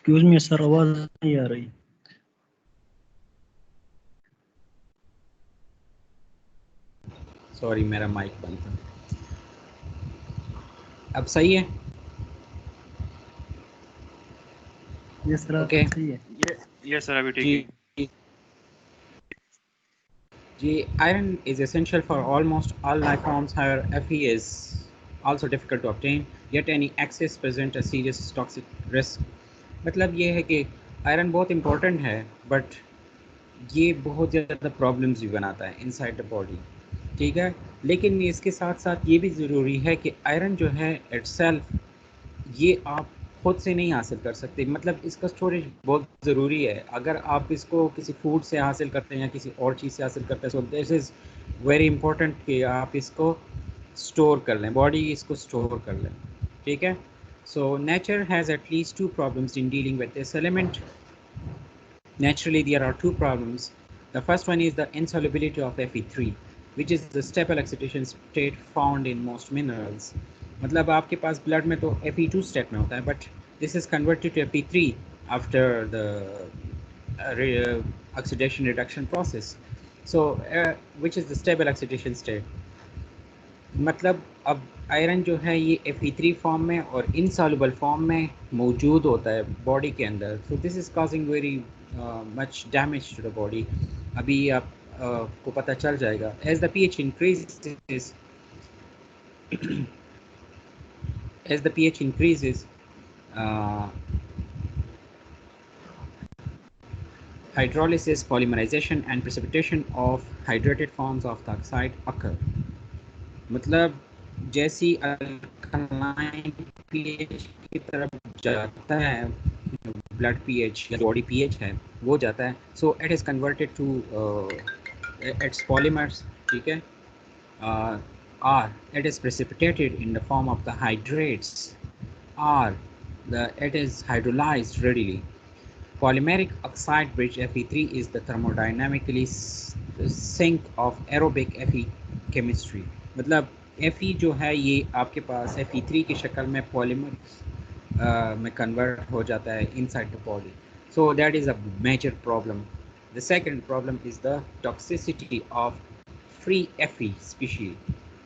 Excuse me sir, आवाज नहीं आ रही। सॉरी, मेरा माइक बंद था। अब सही है? ये सर ओके। सही है। ये सर अभी ठीक जी है। जी, iron is essential for almost all life forms. However, Fe is also difficult to obtain, yet any excess present a serious toxic risk. मतलब ये है कि आयरन बहुत इम्पोर्टेंट है, बट ये बहुत ज़्यादा प्रॉब्लम्स भी बनाता है इनसाइड द बॉडी, ठीक है। लेकिन इसके साथ साथ ये भी ज़रूरी है कि आयरन जो है इटसेल्फ, ये आप खुद से नहीं हासिल कर सकते। मतलब इसका स्टोरेज बहुत ज़रूरी है। अगर आप इसको किसी फूड से हासिल करते हैं या किसी और चीज़ से हासिल करते हैं, सो दिस इज़ वेरी इंपॉर्टेंट कि आप इसको स्टोर कर लें, बॉडी इसको स्टोर कर लें, ठीक है। So nature has at least two problems in dealing with this element. Naturally, there are two problems. The first one is the insolubility of Fe3, which is the stable oxidation state found in most minerals. मतलब आपके पास blood में तो Fe2 state में होता है, but this is converted to Fe3 after the oxidation reduction process. So, which is the stable oxidation state. मतलब अब iron जो है ये Fe3 फॉर्म में और इनसॉल्युबल फॉर्म में मौजूद होता है बॉडी के अंदर। So this is causing very much damage to the body. अभी आप को पता चल जाएगा as the pH increases. As the pH increases, hydrolysis, polymerization and precipitation of hydrated forms of the oxide occur. मतलब जैसी अल्कलाइन पीएच की तरफ जाता है, ब्लड पीएच या बॉडी पीएच है वो जाता है, so it is converted to its polymers, ठीक है, or it is precipitated in the form of the hydrates, or it is hydrolyzed readily. Polymeric oxide bridge Fe3 is the thermodynamically sink of aerobic Fe chemistry. मतलब Fe जो है ये आपके पास Fe3 की शक्ल में पॉलीमर में कन्वर्ट हो जाता है inside the body. So that is a major problem. The second problem is the toxicity of free Fe species,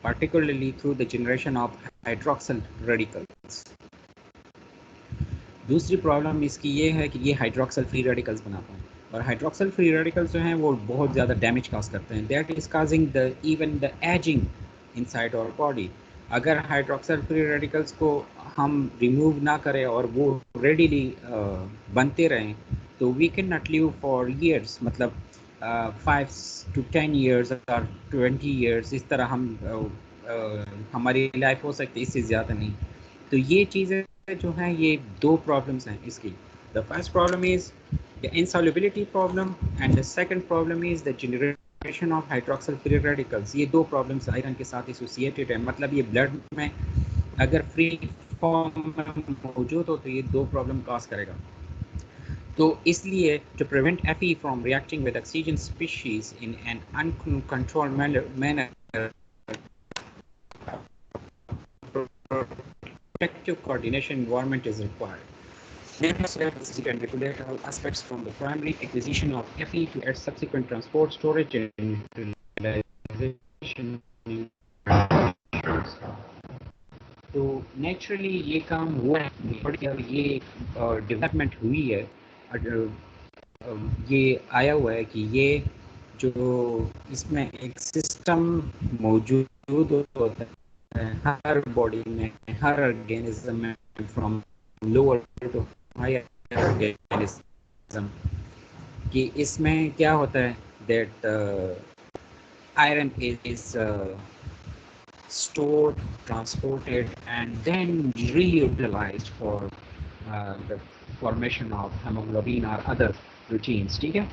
particularly through the generation of hydroxyl radicals. दूसरी प्रॉब्लम इसकी ये है कि ये हाइड्रोक्सल फ्री रेडिकल्स बनाता है, और हाइड्रोक्सल फ्री रेडिकल्स जो हैं वो बहुत ज़्यादा डैमेज काज करते हैं। That is causing the even the ageing inside our body. अगर हाइड्रोक्सल फ्री रेडिकल्स को हम रिमूव ना करें और वो रेडिली बनते रहें, तो we can not live for years. मतलब 5 to 10 years और 20 years, इस तरह हम हमारी लाइफ हो सकती है, इससे ज़्यादा नहीं। तो ये चीज़ें जो हैं, ये दो प्रॉब्लम्स हैं इसकी। The first problem is the insolubility problem and the second problem is the generation of hydroxyl free radicals. ये दो प्रॉब्लम्स आयरन के साथ एसोसिएटेड है। मतलब ये ब्लड में अगर फ्री फॉर्म में मौजूद हो तो ये दो प्रॉब्लम कॉज करेगा। तो इसलिए to prevent Fe from reacting with oxygen species in an uncontrolled manner, effective coordination environment is required. Members can regulate all aspects from the primary acquisition of Fe to its subsequent transport, storage, and utilization. तो naturally ये काम हुआ है, ये development हुई है, ये आया हुआ है कि ये जो इसमें एक सिस्टम मौजूद होता है हर बॉडी में, हर ऑर्गेनिज्म में, from lower to higher organism, कि इसमें क्या होता है that iron is stored, transported, and then reutilized for the formation of hemoglobin or other proteins, ठीक है,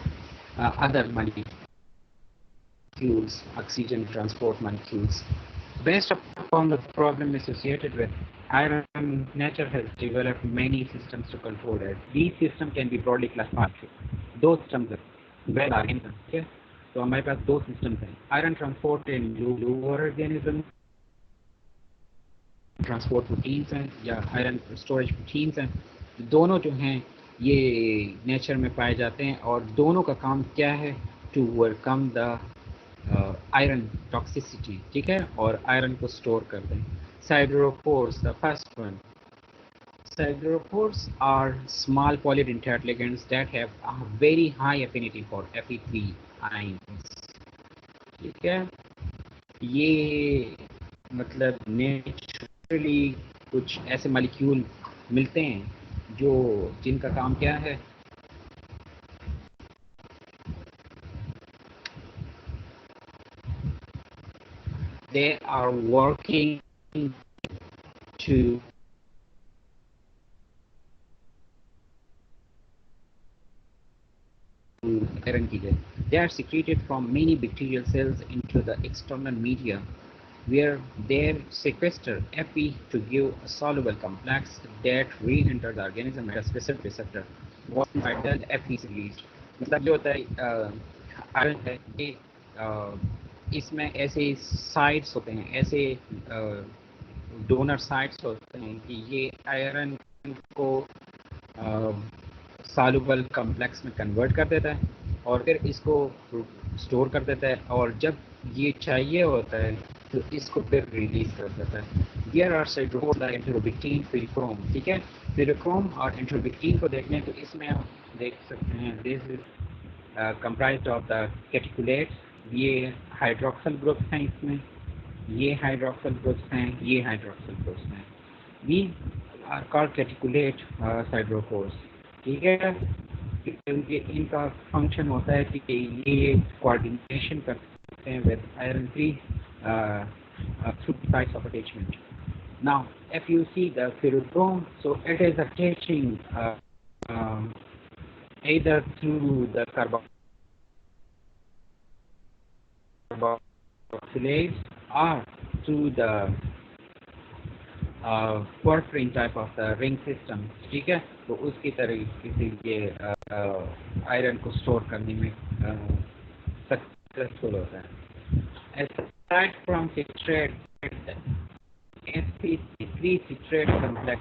other molecules, oxygen transport molecules. Based upon the problem associated with iron, nature has developed many systems to control it. These systems can be broadly classified. दो systems हैं, well organism, ठीक है। तो हमारे पास दो systems हैं, iron transport in lower organism, transport proteins हैं या आयरन स्टोरेज प्रोटीन्स हैं। दोनों जो हैं ये नेचर में पाए जाते हैं और दोनों का काम क्या है, to overcome the iron toxicity, ठीक है, और आयरन को स्टोर कर दें। Siderophores, the first one, siderophores are small polydentate ligands that have a very high affinity for Fe3 ions, ठीक है। ये मतलब नेचुरली कुछ ऐसे मॉलिक्यूल मिलते हैं जो जिनका काम क्या है, they are working to iron key. They are secreted from many bacterial cells into the external media where they sequester Fe to give a soluble complex that re-enter the organism at a specific receptor. What by then Fe is released. मतलब जो होता है iron है ये इसमें ऐसे sites होते हैं, ऐसे डोनर साइट्स होते हैं कि ये आयरन को सॉल्युबल कम्प्लेक्स में कन्वर्ट कर देता है और फिर इसको स्टोर कर देता है, और जब ये चाहिए होता है तो इसको फिर रिलीज कर देता है। देयर आर साइटोप्लाज्म लाइक एंट्रोबिक्टीन, फिलिक्रोम, ठीक है। फिलिक्रोम और एंट्रोबिक्टीन को देखने तो इसमें आप देख सकते हैं this is comprised of the catecholates. ये हाइड्रोक्सल ग्रुप्स हैं इसमें, ये हाइड्रोक्सल ग्रुप्स हैं, ये हाइड्रोक्सल ग्रुप्स हैं। वी आर कॉल्ड कैटिकुलेट साइड्रोफोर्स, ठीक है। क्योंकि इनका फंक्शन होता है कि ये कोऑर्डिनेशन करते हैं with iron 3 through sites of attachment. Now, if you see the ferrochrome, so it is attaching um, either through the carboxylase or through the porphyrin type of the ring system, ठीक है। तो उसकी तरीके से ये iron को store करने में सक्सेसफुल होता है। Aside from citrate, sp3 citrate complex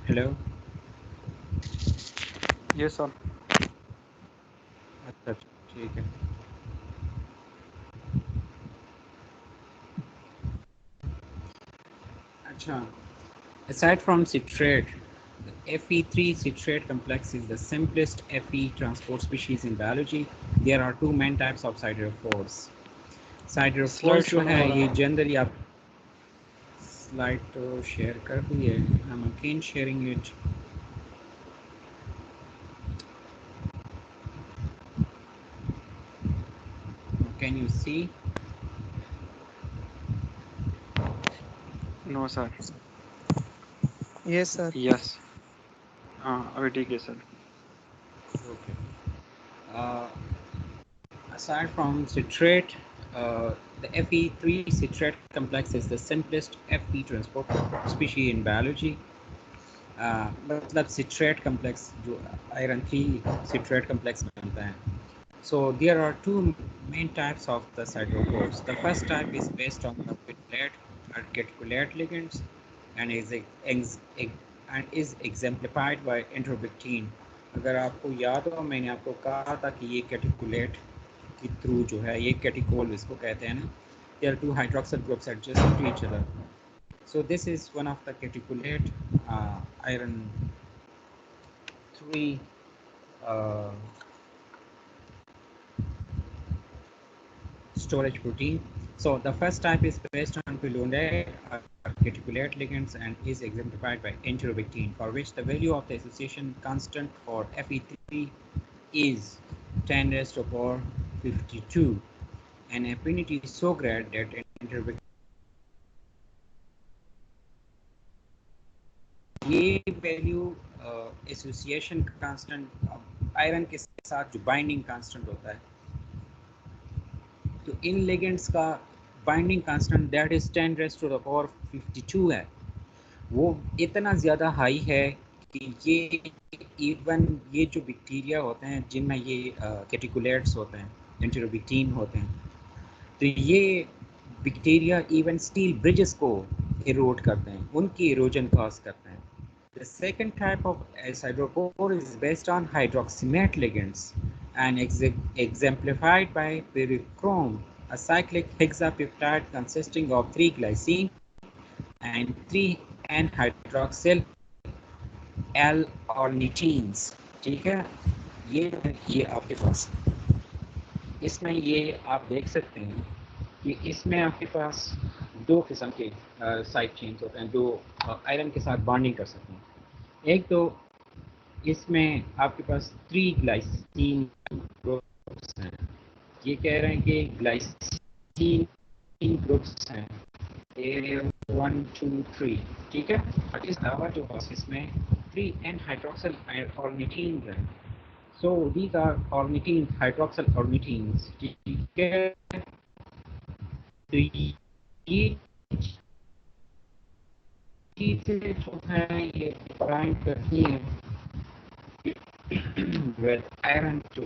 hello. Yes sir. अच्छा ठीक है। अच्छा, aside from citrate, the Fe3 citrate complex is the simplest Fe transport species in biology. There are two main types of siderophores. Siderophores जो है ये generally आप slide तो share कर दिए, I'm again sharing it. Can you see? No sir. Yes sir. Yes, हाँ अभी ठीक है sir. Okay. Aside from citrate, The Fe3 citrate complex is the simplest Fe transport species in biology. मतलब citrate complex जो iron 3 citrate complex बनता है. So there are two main types of the cytopores. The first type is based on the reticulate ligands and is exemplified by enterobactine. अगर आपको याद हो मैंने आपको कहा था कि ये कैटिकुलेट के थ्रू जो है ये कैटिकोल इसको कहते हैं ना. There are two hydroxyl groups adjacent to each other. So this is one of the caticulate iron 3 storage protein. So the first type is based on pyrrolate reticulate ligands and is exemplified by enterobactine, for which the value of the association constant for Fe3 is 10 raised to power 52, and affinity is so great that enterobactine ये value association constant iron के साथ जो binding constant होता है तो इन ligands का binding constant that is 10 raise to the power 52 है. वो इतना ज़्यादा हाई है कि ये इवन ये जो बैक्टीरिया होते हैं जिनमें ये कैटिकुलेट्स होते हैं एंटेरोबैक्टीन होते हैं तो ये बैक्टीरिया इवन स्टील ब्रिजेस को इरोड करते हैं, उनकी इरोजन कॉज करते हैं. The second type of hydropore is based on hydroxymate ligands and exemplified by pyrrochrome, a cyclic hexapeptide consisting of 3 glycine and 3 N-hydroxyl L-ornithines. ठीक है, ये आपके पास इसमें ये आप देख सकते हैं कि इसमें आपके पास दो किस्म के साइड चेन्स होते हैं जो आयरन के साथ बॉन्डिंग कर सकते हैं. एक तो इसमें आपके पास 3 ग्लाइसिन ग्रुप्स हैं. ये कह रहे हैं कि ग्लाइसिन ग्रुप्स हैं 1 2 3. ठीक है, और इस अलावा जो पास इसमें 3 N-hydroxyl ornithines हैं. So these are ornithines, hydroxyl ornithines. ठीक है, तो ये चीज़ें जो हैं ये डिफाइन करती हैं with iron to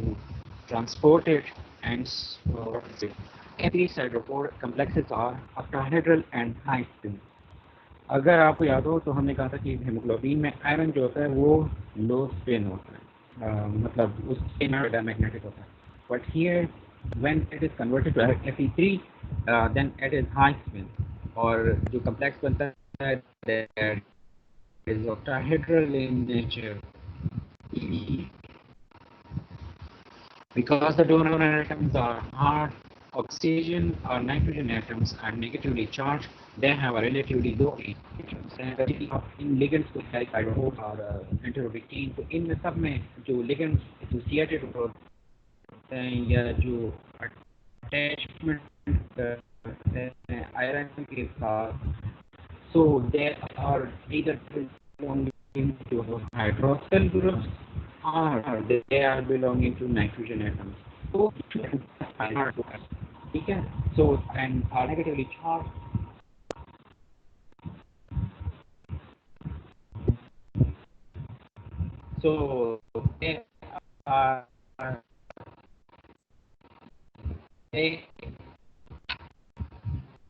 transport it and store it. Every cytopore complexes are octahedral and high spin. अगर आपको याद हो तो हमने कहा था कि हेमोग्लोबिन में आयरन जो होता है वो लो स्पिन होता है, मतलब उस स्पिन डायमैग्नेटिक होता है. But here when it is converted to Fe3 then it is high spin और जो complex बनता है that is octahedral in nature. Because the donor atoms are hard, oxygen or nitrogen atoms are negatively charged, they have a relatively low in ligands to like hydrophobe or enterobactine. तो इन सब में जो ligands associated होते हैं या जो attachment करते हैं iron के साथ, so they are either belonging to hydroxyl groups or they are belonging to nitrogen atoms. So ठीक है, so and are negatively charged. So they are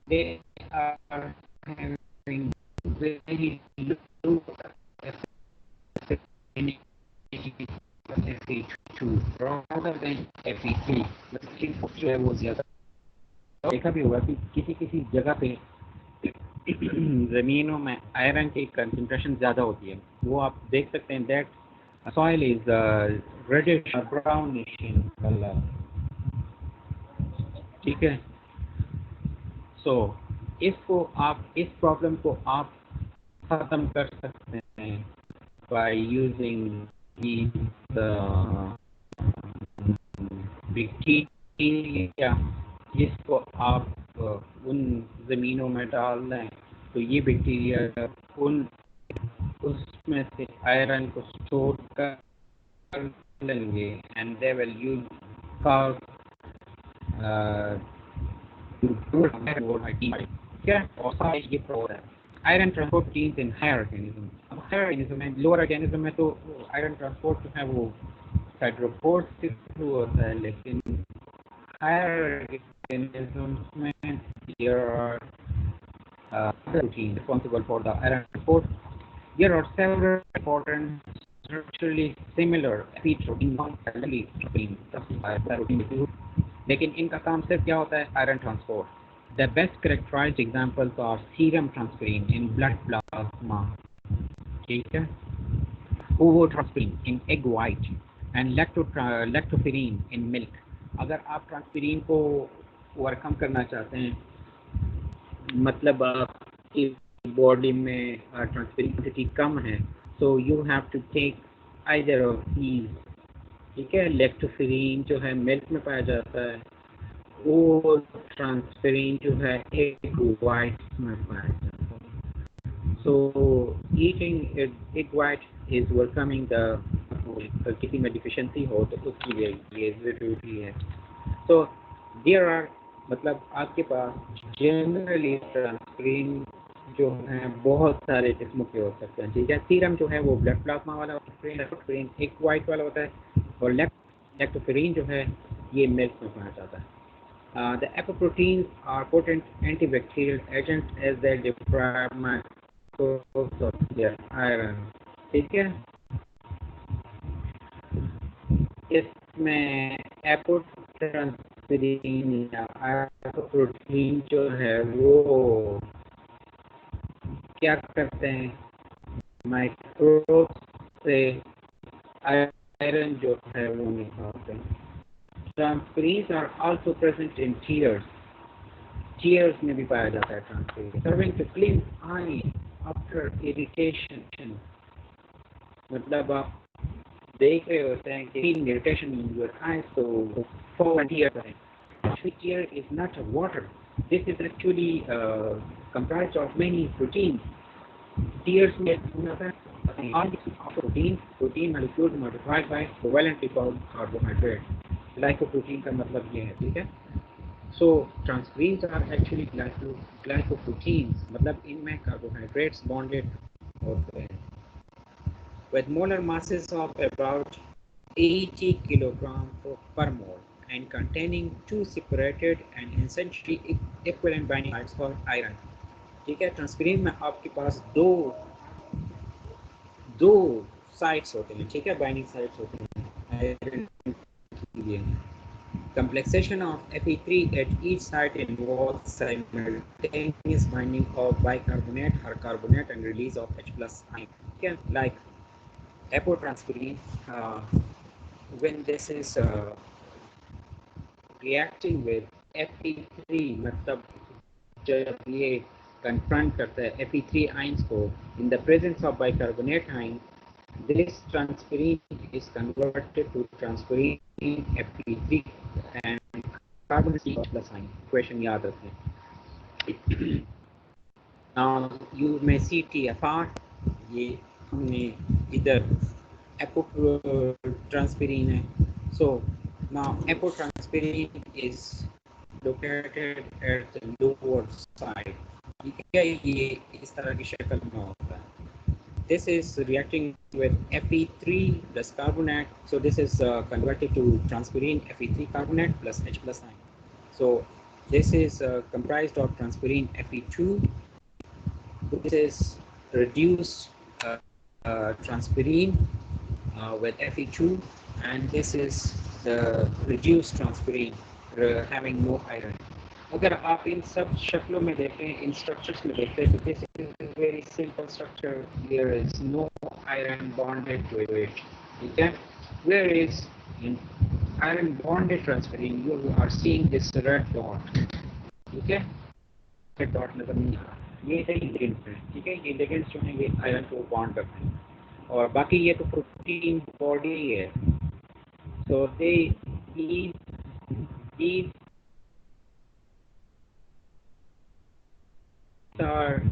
they are having very low affinity Fe2 rather than Fe3. लेकिन जो है वो ज़्यादा देखा भी होगा कि किसी जगह पे ज़मीनों में आयरन की कंसंट्रेशन ज़्यादा होती है. वो आप देख सकते हैं that soil is reddish or brownish in color. ठीक है, so इस प्रॉब्लम को आप ख़त्म कर सकते हैं by using the बैक्टीरिया जिसको आप उन ज़मीनों में डाल दें तो ये बैक्टीरिया उसमें से आयरन को स्टोर कर लेंगे and they will use cause क्या और सारे ये प्रोर है iron transport proteins in higher organism अब हायर ऑर्गेनिज्म में लोअर ऑर्गेनिज्म में तो आयरन ट्रांसपोर्ट जो है वो साइटोपोर्स के थ्रू होता है लेकिन हायर ऑर्गेनिज्म में there are proteins responsible for the iron transport. There are several important structurally similar protein लेकिन इनका काम सिर्फ क्या होता है iron transport the best characterised examples are serum transferrin in blood plasma ठीक है ovotransferrin in egg white and lactoferrin in milk अगर आप ट्रांसफेरिन को ओवरकम करना चाहते हैं मतलब आपकी बॉडी में ट्रांसफेरिन क्वांटिटी कम है so you have to take either of these ठीक है लैक्टोफेरिन जो है मिल्क में पाया जाता है वो ट्रांसफेरिन जो है एग वाइट में पाया जाता है so eating egg white is welcoming the किसी में डिफिशिएंसी हो तो उसके लिए ये ज़रूरी है सो देयर आर मतलब आपके पास जनरली ट्रांसफेरिन जो है बहुत सारे किस्मों के हो सकते हैं ठीक है सीरम जो है वो ब्लड प्लाज्मा वाला ट्रांसफेरिन एक वाइट वाला होता है और लैक्टोफेरिन जो है ये मिल्क में पाया जाता है the apoproteins are potent antibacterial agents as they deprive microbes of their iron ठीक है इसमें एपोट्रांसफेरिन या एपोप्रोटीन जो है वो क्या करते हैं माइक्रोब्स से आयरन जो है वो निकालते हैं Transferins are also present in tears. Tears में भी पाया जाता है transferin. Serving to clean eye after irritation. मतलब आप देख रहे होते हैं कि irritation in your eyes so for tears. Actually, tear is not water. This is actually comprised of many proteins. Tears में all protein molecules modified by covalently bound carbohydrates. Glycoprotein का मतलब ये है ठीक है सो ट्रांसफेरिन्स आर एक्चुअली ग्लाइकोप्रोटीन्स मतलब इनमें carbohydrates bonded होते हैं with molar masses of about 80 kg per mole and containing two separated and essentially equivalent binding sites for iron ठीक है ट्रांसफेरिन में आपके पास दो साइट्स होते हैं ठीक है बाइंडिंग साइट्स होते हैं iron Complexation of Fe3 at each site involves simultaneous binding of bicarbonate or carbonate and release of H plus ion. Okay, like apotransferrin, when this is reacting with Fe3, मतलब जब ये confront करता है Fe3 ions को in the presence of bicarbonate ion, this transferrin is converted to transferrin Fe3 and carbon plus ion. Equation याद रखें. Now you may see TFR. ये हमने इधर apotransferrin है. So now apotransferrin is located at the lower side. ठीक है ये इस तरह की शक्ल में होता है. This is reacting with Fe3 plus carbonate. So this is converted to transferrin Fe3 carbonate plus H plus ion. So this is comprised of transferrin Fe2. This is reduced transferrin with Fe2, and this is the reduced transferrin having no iron. अगर आप इन सब शक्लों में देखें इन structures में देखें तो this is very simple structure there is no iron bonded to it ठीक है where is in iron bonded transferrin you are seeing this red dot ठीक है रेड डॉट नजर नहीं आ रहा ये है लिगेंड्स है ठीक है ये लिगेंड्स जो हैं ये आयरन को बॉन्ड करते हैं और बाकी ये तो प्रोटीन बॉडी है सो दे these are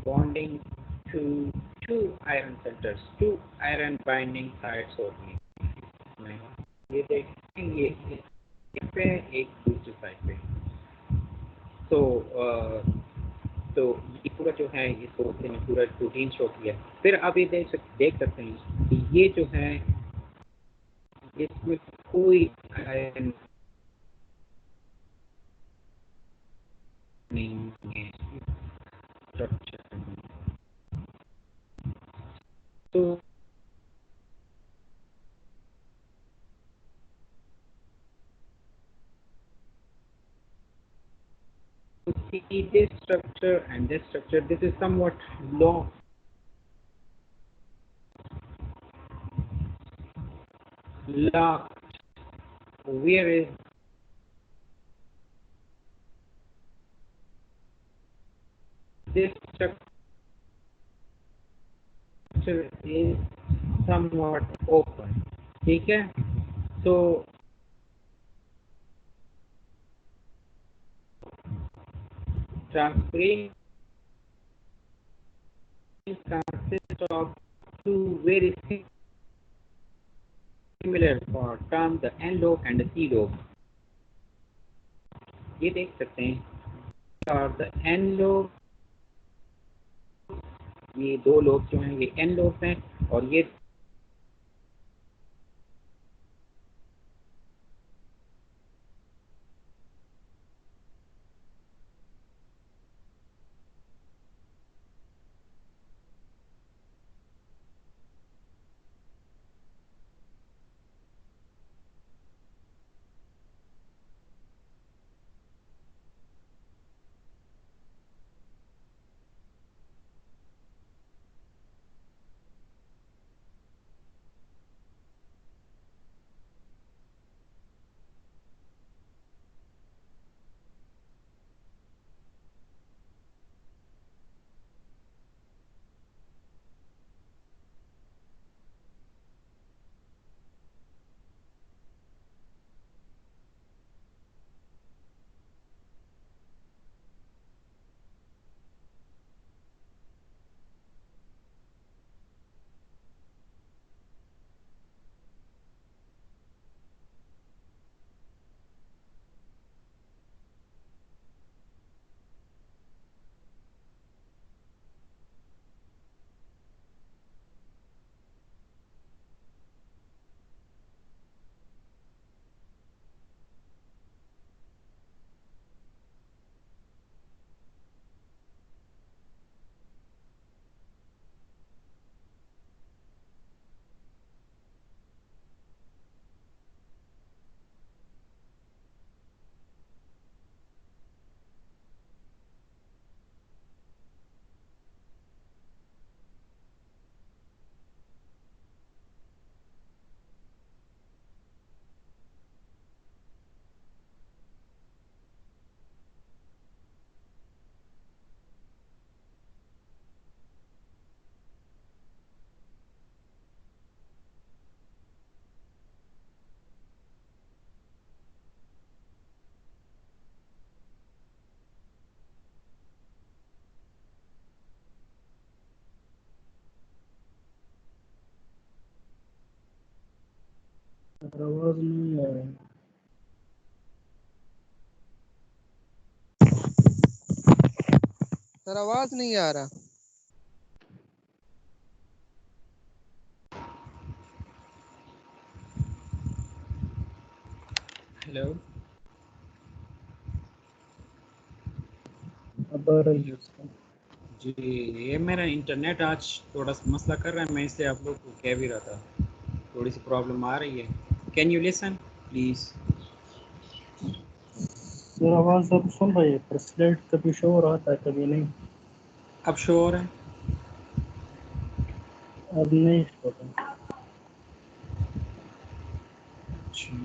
bonding to two iron centers, two iron binding sites होती हैं ये देखें ये पे एक दूसरी साइड पे तो तो ये पूरा जो है इसको पूरा प्रोटीन शो किया। फिर आप ये देख सकते हैं कि ये जो है इसमें कोई आयरन नहीं है स्ट्रक्चर में। तो see this structure and this structure, this is somewhat low, locked, whereas this structure is somewhat open. ठीक है? So transparent consists of two very similar parts, termed the N lobe and the C lobe. ये देख सकते हैं और the N lobe, ये दो lobe जो हैं ये N लोब हैं और ये आवाज नहीं आ रही। सर आवाज नहीं आ रहा। हेलो अब आ रही है उसका। जी, ये मेरा इंटरनेट आज थोड़ा सा मसला कर रहा है, मैं इसलिए आप लोग को कह भी रहा था थोड़ी सी प्रॉब्लम आ रही है। Can you listen please? Sir आवाज अब सुन रही है, पर स्लेट कभी शो हो रहा था कभी नहीं। अब शो हो रहा है? अब नहीं शो हो रहा। अच्छा,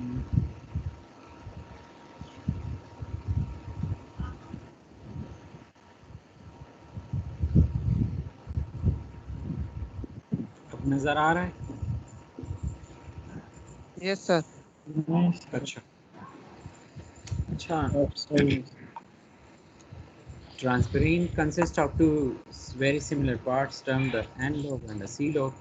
अब नज़र आ रहा है? Yes sir. नहीं सर, अच्छा अच्छा। अब सही है। Transparene consists of two very similar parts termed the N lobe and the C lobe.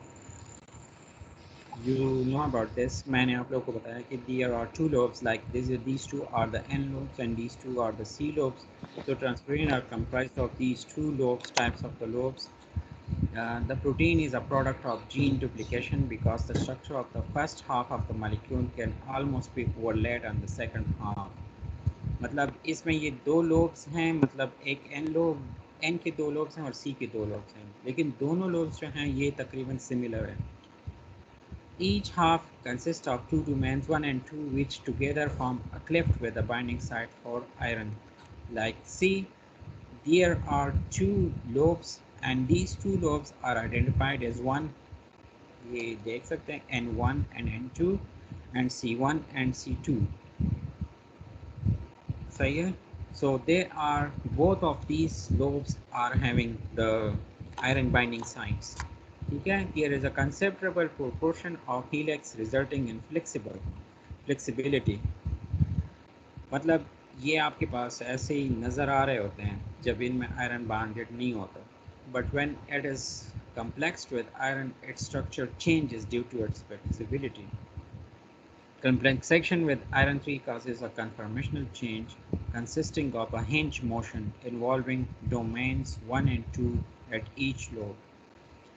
you know about this. मैंने आप लोगों को बताया कि there are two lobes, like these two are the N lobes and these two are the C lobes. So transferrin are comprised of these two lobes, types of the lobes. The protein is a product of gene duplication because the structure of the first half of the molecule can almost be overlaid on the second half. मतलब इसमें ये दो lobes हैं, मतलब एक N lobe, N के दो lobes हैं और सी के दो लोब्स हैं, लेकिन दोनों लोब्स जो हैं ये तकरीबन सिमिलर हैं. Each half consists of two domains, 1 and 2, which together form a cleft with a binding site for iron. Like C, there are two lobes and these two lobes are identified as one, ये देख सकते हैं N1 and N2 and C1 and C2. सही है. So they are, both of these lobes are having the iron binding sites. ठीक है. Here is a considerable proportion of helix resulting in flexibility. मतलब ये आपके पास ऐसे ही नज़र आ रहे होते हैं जब इनमें आयरन बॉन्डेड नहीं होता, but when it is complexed with iron, its structure changes due to its flexibility. Complexation with iron 3 causes a conformational change consisting of a hinge motion involving domains 1 and 2 at each lobe.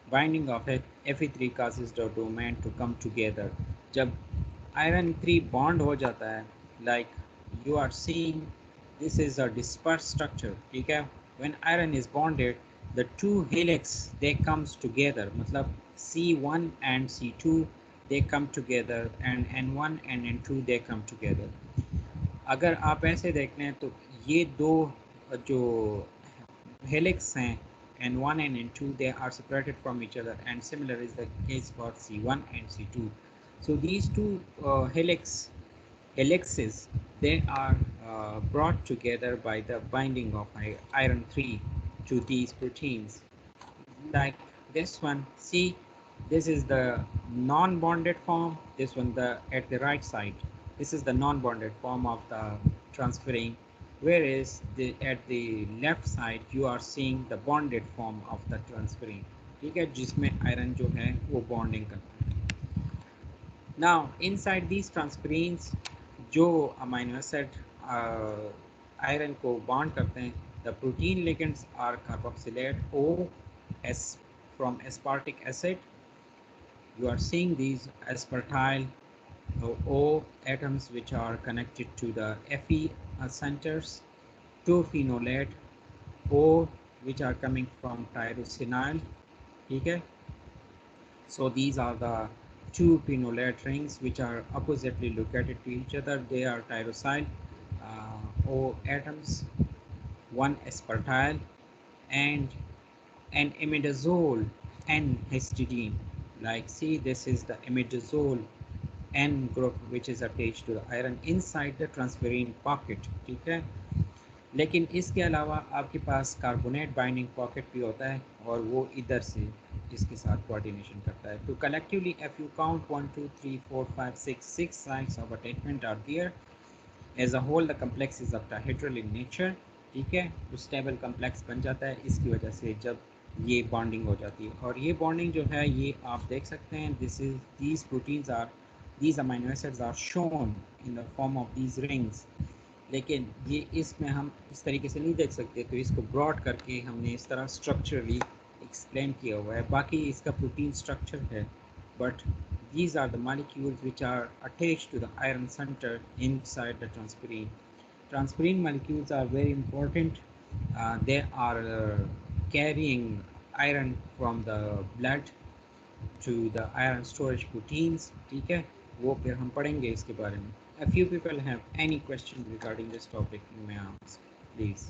Binding of Fe3 causes the domain to come together. जब iron 3 bond हो जाता है, like you are seeing, this is a dispersed structure. ठीक है. When iron is bonded, the two helix they comes together. मतलब C1 and C2 they come together and N1 and N2 they come together. अगर आप ऐसे देख लें तो ये दो जो helix हैं N1 and N2 they are separated from each other, and similar is the case for C1 and C2. So these two helixes they are brought together by the binding of iron 3 to these proteins. Like this one, see, this is the non-bonded form, this one at the right side, this is the non-bonded form of the transferrin, whereas at the left side you are seeing the bonded form of the transferrin. ठीक है, जिसमें iron जो है वो bonding करता है. Now inside these transferrins जो amino acid iron को बॉन्ड करते हैं, the protein ligands are carboxylate OS from aspartic acid. You are seeing these aspartyl O atoms which are connected to the Fe centers, 2 phenolate O which are coming from tyrosinyl. ठीक है. So these are the two phenolate rings which are oppositely located to each other. They are tyrosyl O atoms, one aspartyl and an imidazole N-histidine. Like see, this is the imidazole N group which is attached to the iron inside the transferrin pocket. ठीक है. लेकिन इसके अलावा आपके पास carbonate binding pocket भी होता है और वो इधर से इसके साथ कोऑर्डिनेशन करता है. तो collectively if you count 1 2 3 4 5 6 sites of attachment are there. As a whole the complex is octahedral in nature. ठीक है. तो स्टेबल कम्प्लेक्स बन जाता है इसकी वजह से जब ये बॉन्डिंग हो जाती है. और ये बॉन्डिंग जो है ये आप देख सकते हैं, these proteins are, these amino acids are shown in the form of these rings. लेकिन ये इसमें हम इस तरीके से नहीं देख सकते, तो इसको ब्रॉड करके हमने इस तरह स्ट्रक्चरली एक्सप्लेन किया हुआ है. बाकी इसका प्रोटीन स्ट्रक्चर है, but these are the molecules which are attached to the iron center inside the transferrin. Transferrin molecules are very important. They are carrying iron from the blood to the iron storage proteins. ठीक है, वो फिर हम पढ़ेंगे इसके बारे में. A few people have any question regarding this topic, you may ask, please.